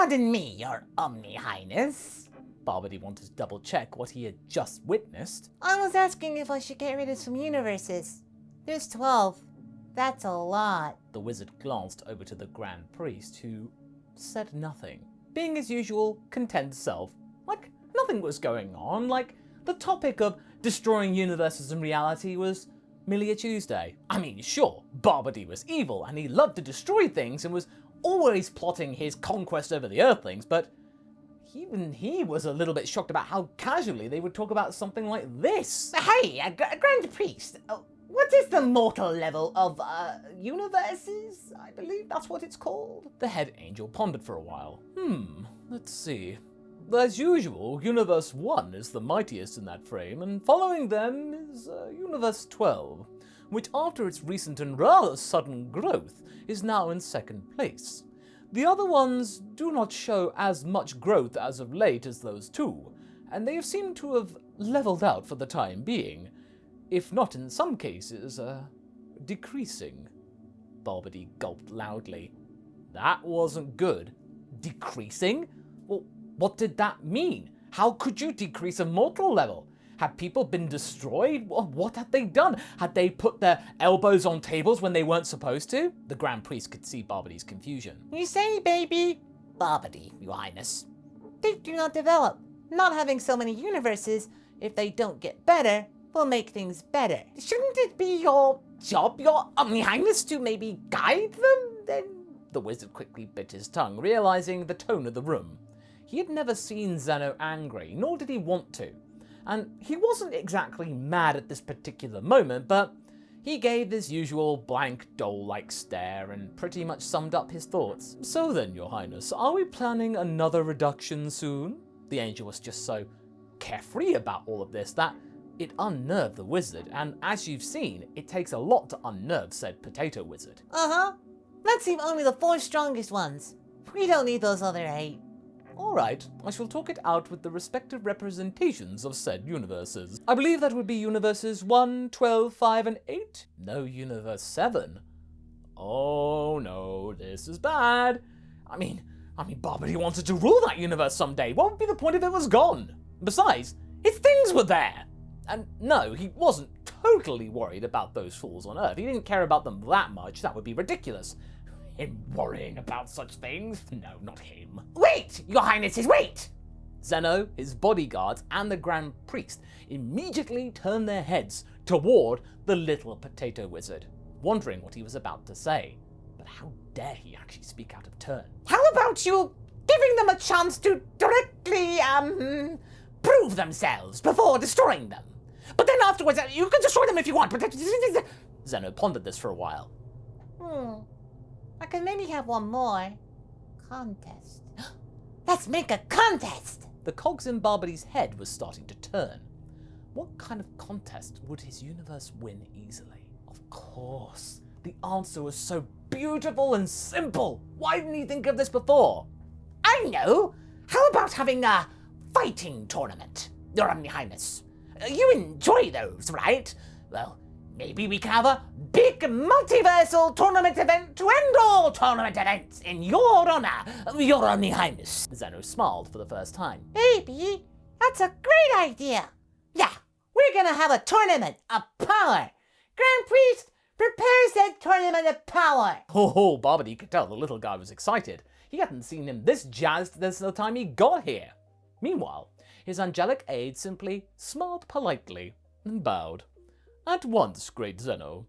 Pardon me, your Omni Highness. Babidi wanted to double check what he had just witnessed. I was asking if I should get rid of some universes. There's 12. That's a lot. The wizard glanced over to the Grand Priest, who said nothing, being his usual content self. Like nothing was going on, like the topic of destroying universes in reality was merely a Tuesday. I mean, sure, Babidi was evil and he loved to destroy things and was always plotting his conquest over the Earthlings, but even he was a little bit shocked about how casually they would talk about something like this. Hey, Grand Priest, what is the mortal level of, universes? I believe that's what it's called. The head angel pondered for a while. Let's see. As usual, Universe 1 is the mightiest in that frame, and following them is Universe 12, which after its recent and rather sudden growth is now in second place. The other ones do not show as much growth as of late as those two, and they seem to have leveled out for the time being, if not in some cases, decreasing. Babidi gulped loudly. That wasn't good. Decreasing? Well, what did that mean? How could you decrease a mortal level? Had people been destroyed? What had they done? Had they put their elbows on tables when they weren't supposed to? The Grand Priest could see Babidi's confusion. You say, baby? Babidi, your highness. They do not develop. Not having so many universes, if they don't get better, will make things better. Shouldn't it be your job, your Omni Highness, to maybe guide them? Then the wizard quickly bit his tongue, realizing the tone of the room. He had never seen Zeno angry, nor did he want to. And he wasn't exactly mad at this particular moment, but he gave his usual blank doll-like stare and pretty much summed up his thoughts. So then, your highness, are we planning another reduction soon? The angel was just so carefree about all of this that it unnerved the wizard, and as you've seen, it takes a lot to unnerve said potato wizard. Let's leave only the 4 strongest ones. We don't need those other 8. Alright, I shall talk it out with the respective representations of said universes. I believe that would be universes 1, 12, 5, and 8? No universe 7? Oh no, this is bad. I mean, Babidi wanted to rule that universe someday. What would be the point if it was gone? Besides, his things were there. And no, he wasn't totally worried about those fools on Earth. He didn't care about them that much. That would be ridiculous. Him worrying about such things? No, not him. Wait, your highnesses, wait! Zeno, his bodyguards, and the Grand Priest immediately turned their heads toward the little potato wizard, wondering what he was about to say. But how dare he actually speak out of turn? How about you giving them a chance to directly, prove themselves before destroying them? But then afterwards, you can destroy them if you want, but... Zeno pondered this for a while. I could maybe have one more. Contest. Let's make a contest! The cogs in Babidi's head was starting to turn. What kind of contest would his universe win easily? Of course. The answer was so beautiful and simple. Why didn't he think of this before? I know! How about having a fighting tournament, Your Omni Highness? You enjoy those, right? Well, maybe we can have a big multiversal tournament event to end all tournament events in your honor, Your Omni Highness. Zeno smiled for the first time. Baby, that's a great idea. Yeah, we're gonna have a tournament of power. Grand Priest, prepare said tournament of power. Oh, Babidi could tell the little guy was excited. He hadn't seen him this jazzed since the time he got here. Meanwhile, his angelic aide simply smiled politely and bowed. At once, great Zeno.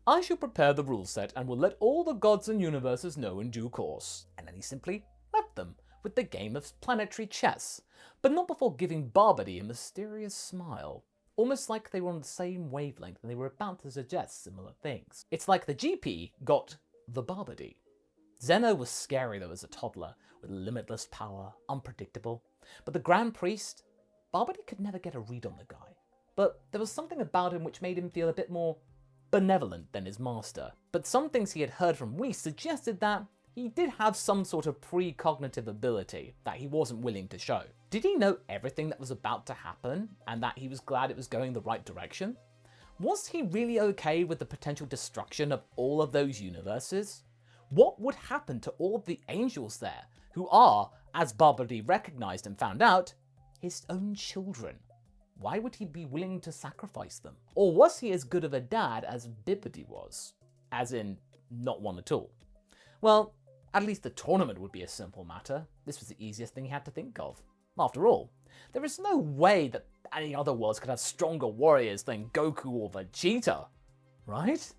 I shall prepare the rule set and will let all the gods and universes know in due course. And then he simply left them with the game of planetary chess, but not before giving Babidi a mysterious smile, almost like they were on the same wavelength and they were about to suggest similar things. It's like the GP got the Babidi. Zeno was scary though as a toddler, with limitless power, unpredictable, but the Grand Priest, Babidi could never get a read on the guy. But there was something about him which made him feel a bit more benevolent than his master. But some things he had heard from Whis suggested that he did have some sort of precognitive ability that he wasn't willing to show. Did he know everything that was about to happen and that he was glad it was going the right direction? Was he really okay with the potential destruction of all of those universes? What would happen to all of the angels there who are As Babidi recognized and found out, his own children. Why would he be willing to sacrifice them? Or was he as good of a dad as Babidi was? As in, not one at all. Well, at least the tournament would be a simple matter. This was the easiest thing he had to think of. After all, there is no way that any other worlds could have stronger warriors than Goku or Vegeta, right?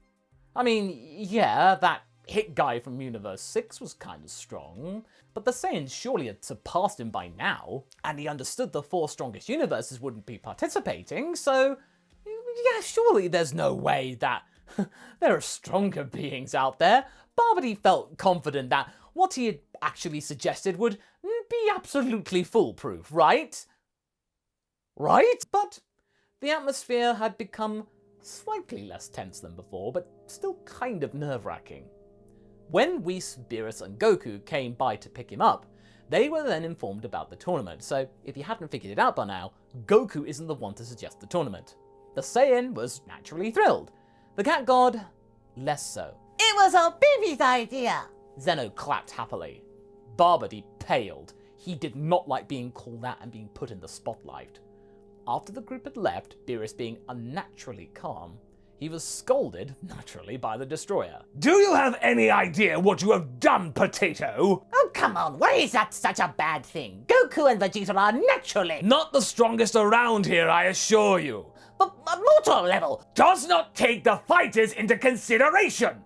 I mean, yeah, that hit guy from Universe 6 was kind of strong, but the Saiyans surely had surpassed him by now, and he understood the 4 strongest universes wouldn't be participating, so yeah, surely there's no way that there are stronger beings out there. Babidi felt confident that what he had actually suggested would be absolutely foolproof, right? Right? But the atmosphere had become slightly less tense than before, but still kind of nerve-wracking. When Whis, Beerus and Goku came by to pick him up, they were then informed about the tournament, so if you hadn't figured it out by now, Goku isn't the one to suggest the tournament. The Saiyan was naturally thrilled. The Cat God, less so. It was a baby's idea. Zeno clapped happily. Babidi paled. He did not like being called out and being put in the spotlight. After the group had left, Beerus being unnaturally calm, he was scolded, naturally, by the Destroyer. Do you have any idea what you have done, Potato? Oh, come on, why is that such a bad thing? Goku and Vegeta are naturally, Not the strongest around here, I assure you. but mortal level. Does not take the fighters into consideration.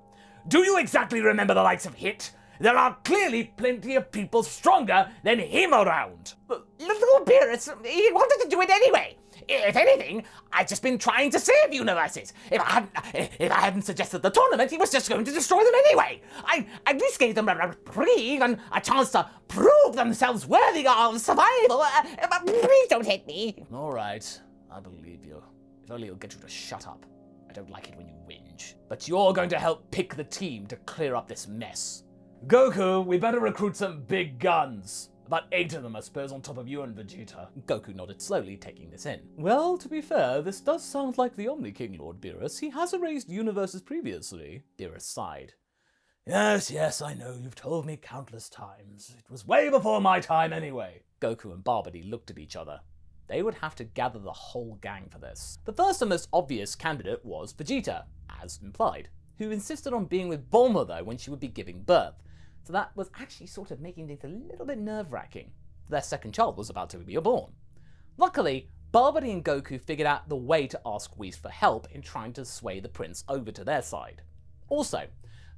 Do you exactly remember the likes of Hit? There are clearly plenty of people stronger than him around. Little Beerus, he wanted to do it anyway. If anything, I've just been trying to save universes. If I hadn't suggested the tournament, he was just going to destroy them anyway. I at least gave them a reprieve and a chance to prove themselves worthy of survival. But please don't hit me. All right, I believe you. If only it'll get you to shut up. I don't like it when you whinge. But you're going to help pick the team to clear up this mess. Goku, we better recruit some big guns. About 8 of them, I suppose, on top of you and Vegeta. Goku nodded slowly, taking this in. Well, to be fair, this does sound like the Omni King, Lord Beerus. He has erased universes previously. Beerus sighed. Yes, I know. You've told me countless times. It was way before my time anyway. Goku and Babidi looked at each other. They would have to gather the whole gang for this. The first and most obvious candidate was Vegeta, as implied, who insisted on being with Bulma, though, when she would be giving birth. So that was actually sort of making things a little bit nerve-wracking. Their second child was about to be born. Luckily, Babidi and Goku figured out the way to ask Whis for help in trying to sway the prince over to their side. Also,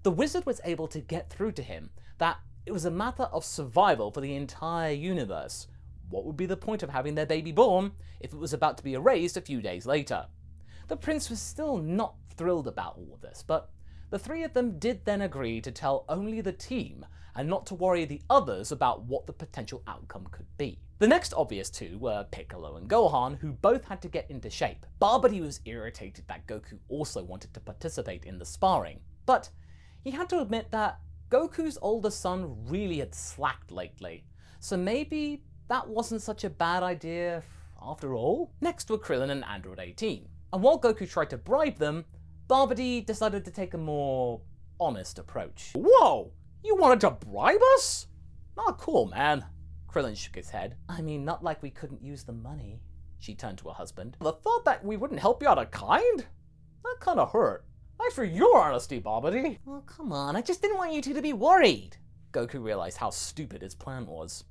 the wizard was able to get through to him that it was a matter of survival for the entire universe. What would be the point of having their baby born if it was about to be erased a few days later? The prince was still not thrilled about all of this, but the 3 of them did then agree to tell only the team and not to worry the others about what the potential outcome could be. The next obvious 2 were Piccolo and Gohan, who both had to get into shape. Babidi was irritated that Goku also wanted to participate in the sparring, but he had to admit that Goku's older son really had slacked lately, so maybe that wasn't such a bad idea after all. Next were Krillin and Android 18, and while Goku tried to bribe them, Babidi decided to take a more honest approach. Whoa! You wanted to bribe us? Not cool, man. Krillin shook his head. I mean, not like we couldn't use the money. She turned to her husband. The thought that we wouldn't help you out of kind? That kind of hurt. Thanks for your honesty, Babidi. Oh, come on, I just didn't want you two to be worried. Goku realized how stupid his plan was.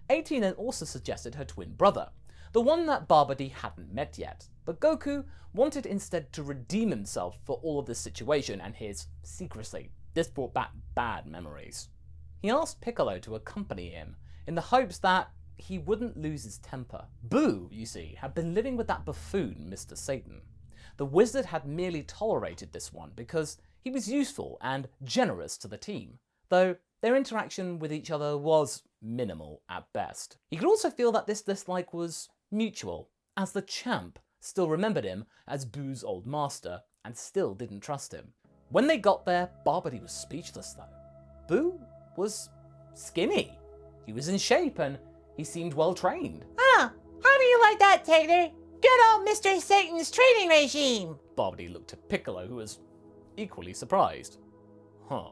18 then also suggested her twin brother, the one that Babidi hadn't met yet, but Goku wanted instead to redeem himself for all of this situation and his secrecy. This brought back bad memories. He asked Piccolo to accompany him, in the hopes that he wouldn't lose his temper. Buu, you see, had been living with that buffoon, Mr. Satan. The wizard had merely tolerated this one because he was useful and generous to the team, though their interaction with each other was minimal at best. He could also feel that this dislike was mutual, as the champ still remembered him as Buu's old master and still didn't trust him. When they got there, Babidi was speechless though. Buu was skinny. He was in shape and he seemed well trained. Ah, how do you like that, Taylor? Good old Mr. Satan's training regime. Babidi looked at Piccolo, who was equally surprised. Huh.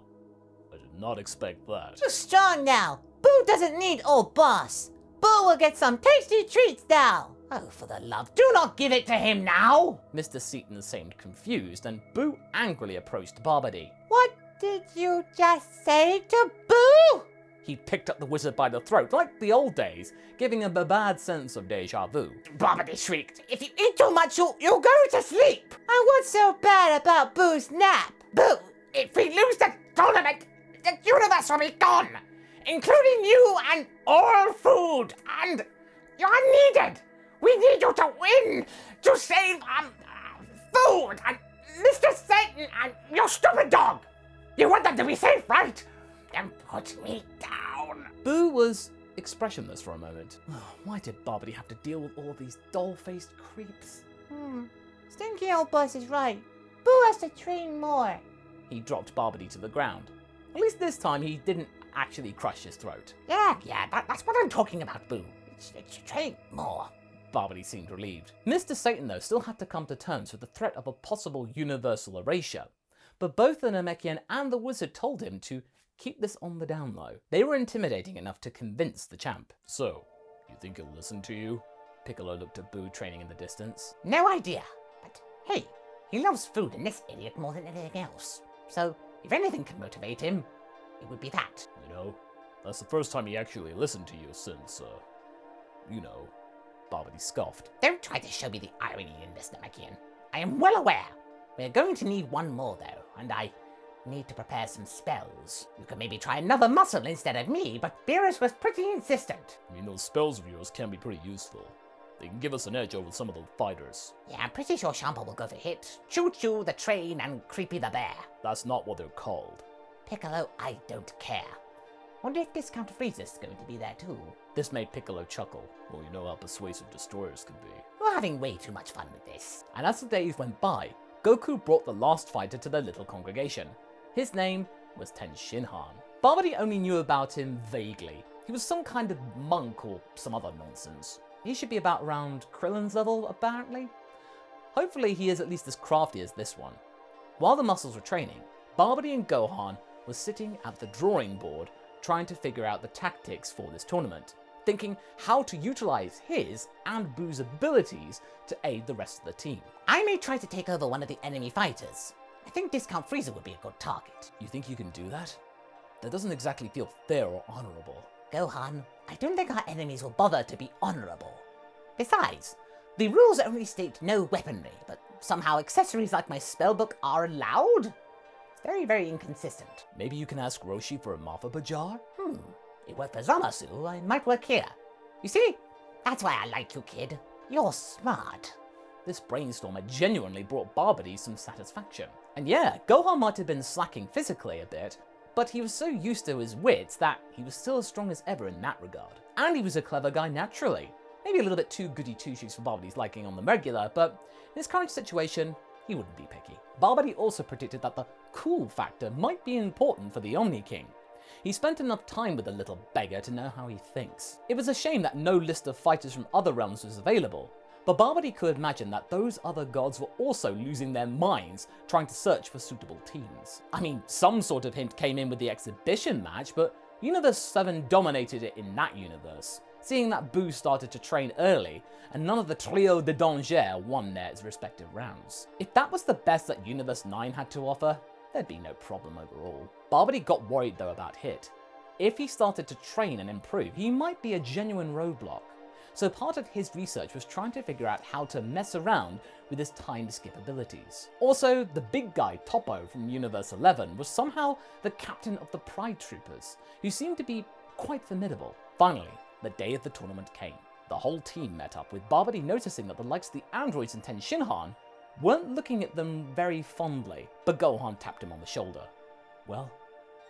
I did not expect that. You're strong now. Boo Buu doesn't need old boss. Buu will get some tasty treats now. Oh, for the love, do not give it to him now. Mr. Seaton seemed confused, and Buu angrily approached Babidi. What did you just say to Buu? He picked up the wizard by the throat, like the old days, giving him a bad sense of deja vu. Babidi shrieked, if you eat too much, you'll go to sleep. And what's so bad about Buu's nap? Buu, if we lose the tournament, the universe will be gone, including you and all food, and you're needed. We need you to win to save, food and Mr. Satan and your stupid dog. You want them to be safe, right? Then put me down. Buu was expressionless for a moment. Why did Babidi have to deal with all these doll-faced creeps? Stinky old boss is right. Buu has to train more. He dropped Babidi to the ground. At least this time he didn't actually crush his throat. Yeah, that's what I'm talking about, Buu. It's train more. Babidi seemed relieved. Mr. Satan, though, still had to come to terms with the threat of a possible universal erasure. But both the Namekian and the wizard told him to keep this on the down low. They were intimidating enough to convince the champ. So, you think he'll listen to you? Piccolo looked at Buu training in the distance. No idea. But hey, he loves food and this idiot more than anything else. So, if anything can motivate him, it would be that. You know, that's the first time he actually listened to you since, Babidi scoffed. Don't try to show me the irony in this, Namekian. I am well aware. We're going to need one more, though, and I need to prepare some spells. You could maybe try another muscle instead of me, but Beerus was pretty insistent. I mean, those spells of yours can be pretty useful. They can give us an edge over some of the fighters. Yeah, I'm pretty sure Shampoo will go for hit, Choo Choo the train, and Creepy the bear. That's not what they're called. Piccolo, I don't care. Wonder if Discount Frieza's going to be there too. This made Piccolo chuckle. Well, you know how persuasive destroyers can be. We're having way too much fun with this. And as the days went by, Goku brought the last fighter to their little congregation. His name was Ten Shinhan. Babidi only knew about him vaguely. He was some kind of monk or some other nonsense. He should be about around Krillin's level, apparently. Hopefully he is at least as crafty as this one. While the muscles were training, Babidi and Gohan were sitting at the drawing board trying to figure out the tactics for this tournament, thinking how to utilize his and Buu's abilities to aid the rest of the team. I may try to take over one of the enemy fighters. I think Discount Frieza would be a good target. You think you can do that? That doesn't exactly feel fair or honorable. Gohan, I don't think our enemies will bother to be honorable. Besides, the rules only state no weaponry, but somehow accessories like my spellbook are allowed? It's very, very inconsistent. Maybe you can ask Roshi for a Martha jar? It worked for Zamasu, I might work here. You see? That's why I like you, kid. You're smart. This brainstorm had genuinely brought Babidi some satisfaction. And yeah, Gohan might have been slacking physically a bit, but he was so used to his wits that he was still as strong as ever in that regard. And he was a clever guy naturally. Maybe a little bit too goody two-shoes for Babidi's liking on the regular, but in his current situation, he wouldn't be picky. Babidi also predicted that the cool factor might be important for the Omni King. He spent enough time with the little beggar to know how he thinks. It was a shame that no list of fighters from other realms was available, but Babidi could imagine that those other gods were also losing their minds trying to search for suitable teams. I mean, some sort of hint came in with the exhibition match, but Universe 7 dominated it in that universe, seeing that Buu started to train early, and none of the Trio de Danger won their respective rounds. If that was the best that Universe 9 had to offer, there'd be no problem overall. Babidi got worried though about Hit. If he started to train and improve, he might be a genuine roadblock. So part of his research was trying to figure out how to mess around with his time skip abilities. Also, the big guy Topo from Universe 11 was somehow the captain of the Pride Troopers, who seemed to be quite formidable. Finally, the day of the tournament came. The whole team met up, with Babidi noticing that the likes of the androids and Ten Shinhan weren't looking at them very fondly, but Gohan tapped him on the shoulder. Well,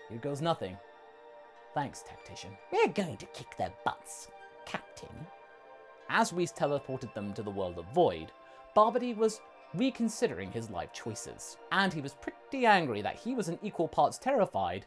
here goes nothing. Thanks, tactician. We're going to kick their butts, Captain. As Whis teleported them to the world of Void, Babidi was reconsidering his life choices, and he was pretty angry that he was in equal parts terrified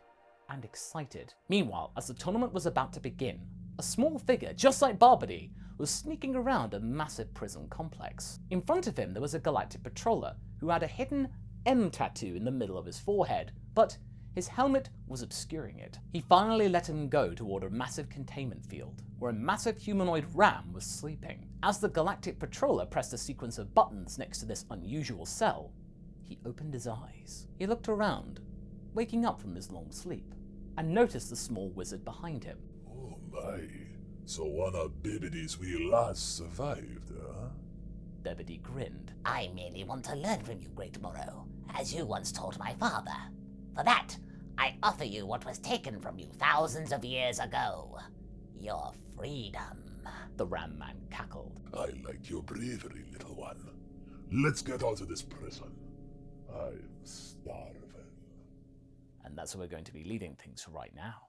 and excited. Meanwhile, as the tournament was about to begin, a small figure, just like Babidi, was sneaking around a massive prison complex. In front of him there was a galactic patroller who had a hidden M tattoo in the middle of his forehead, but His helmet was obscuring it. He finally let him go toward a massive containment field, where a massive humanoid ram was sleeping. As the galactic patroller pressed a sequence of buttons next to this unusual cell, he opened his eyes. He looked around, waking up from his long sleep, and noticed the small wizard behind him. Oh my, so one of Bibidi's we last survived, huh? Babidi grinned. I merely want to learn from you, Great Moro, as you once taught my father. For that, I offer you what was taken from you thousands of years ago. Your freedom. The ram man cackled. I like your bravery, little one. Let's get out of this prison. I'm starving. And that's where we're going to be leaving things right now.